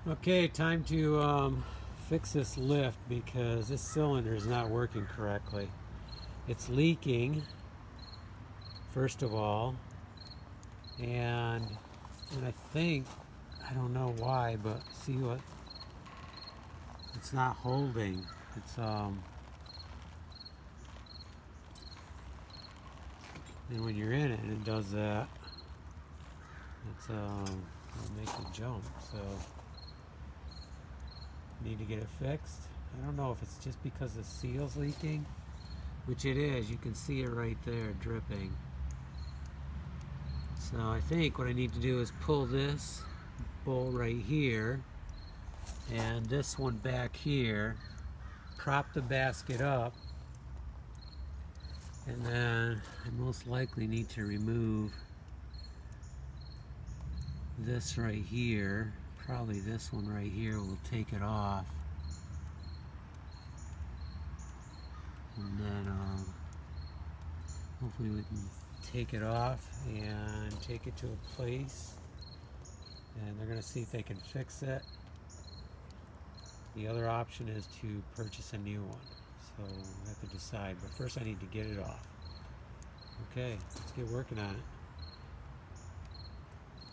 Okay, time to fix this lift because this cylinder is not working correctly. It's leaking, first of all, and I think, I don't know why, but see what, it's not holding. It's and when you're in it and it does that, it'll make it jump. So need to get it fixed. I don't know if it's just because the seal's leaking, which it is. You can see it right there dripping. So I think what I need to do is pull this bolt right here and this one back here, prop the basket up, and then I most likely need to remove this right here. Probably this one right here will take it off, and then hopefully we can take it off and take it to a place, and they're going to see if they can fix it. The other option is to purchase a new one, so we have to decide, but first I need to get it off. Okay, let's get working on it.